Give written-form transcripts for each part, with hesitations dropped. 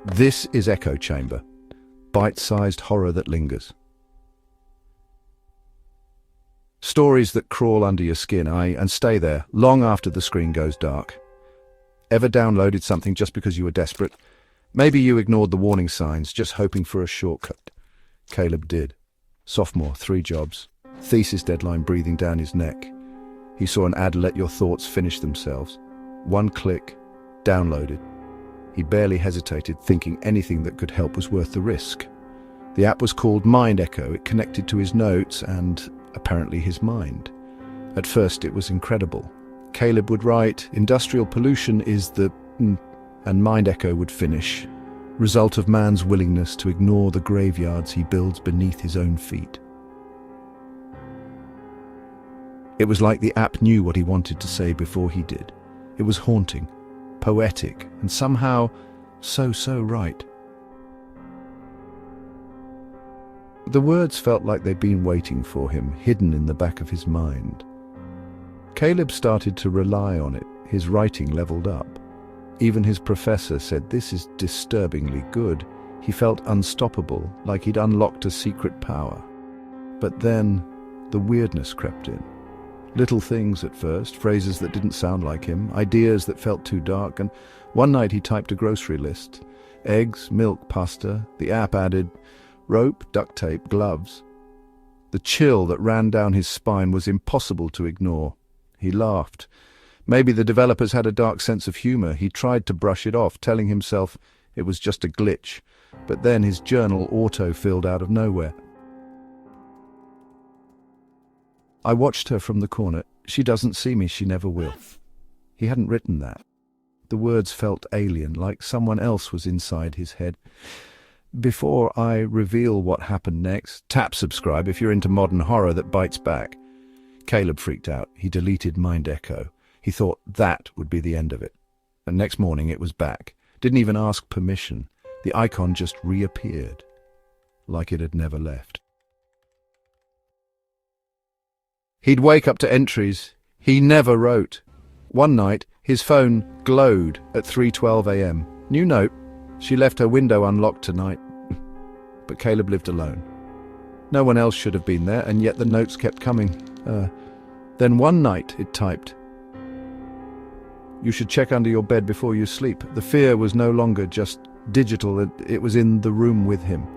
This is Echo Chamber, bite-sized horror that lingers. Stories that crawl under your skin, and stay there long after the screen goes dark. Ever downloaded something just because you were desperate? Maybe you ignored the warning signs, just hoping for a shortcut. Caleb did. Sophomore, 3 jobs. Thesis deadline breathing down his neck. He saw an ad, let your thoughts finish themselves. 1 click, downloaded. He barely hesitated, thinking anything that could help was worth the risk. The app was called Mind Echo. It connected to his notes and, apparently, his mind. At first it was incredible. Caleb would write, "Industrial pollution is the..." and Mind Echo would finish, "Result of man's willingness to ignore the graveyards he builds beneath his own feet." It was like the app knew what he wanted to say before he did. It was haunting, poetic, and somehow so right. The words felt like they'd been waiting for him, hidden in the back of his mind. Caleb started to rely on it. His writing leveled up. Even his professor said, "This is disturbingly good." He felt unstoppable, like he'd unlocked a secret power. But then the weirdness crept in. Little things at first, phrases that didn't sound like him, ideas that felt too dark, and one night he typed a grocery list. Eggs, milk, pasta. The app added rope, duct tape, gloves. The chill that ran down his spine was impossible to ignore. He laughed. Maybe the developers had a dark sense of humor. He tried to brush it off, telling himself it was just a glitch. But then his journal auto-filled out of nowhere. "I watched her from the corner. She doesn't see me, she never will." He hadn't written that. The words felt alien, like someone else was inside his head. "Before I reveal what happened next, tap subscribe if you're into modern horror that bites back." Caleb freaked out. He deleted Mind Echo. He thought that would be the end of it. And next morning it was back. Didn't even ask permission. The icon just reappeared, like it had never left. He'd wake up to entries he never wrote. One night, his phone glowed at 3:12 a.m. New note: "She left her window unlocked tonight." But Caleb lived alone. No one else should have been there, and yet the notes kept coming. Then one night it typed, "You should check under your bed before you sleep." The fear was no longer just digital, it was in the room with him.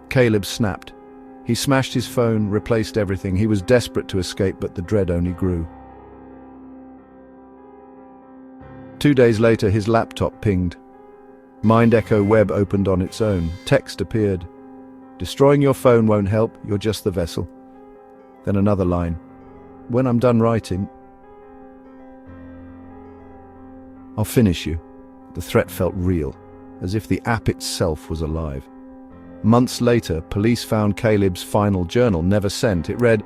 Caleb snapped. He smashed his phone, replaced everything. He was desperate to escape, but the dread only grew. 2 days later, his laptop pinged. Mind Echo Web opened on its own. Text appeared. "Destroying your phone won't help, you're just the vessel." Then another line. "When I'm done writing, I'll finish you." The threat felt real, as if the app itself was alive. Months later, police found Caleb's final journal, never sent. It read,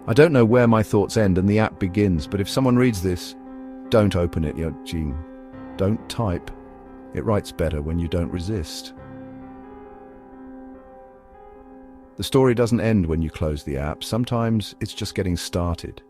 "I don't know where my thoughts end and the app begins, but if someone reads this, don't open it, Gene. Don't type. It writes better when you don't resist." The story doesn't end when you close the app. Sometimes it's just getting started.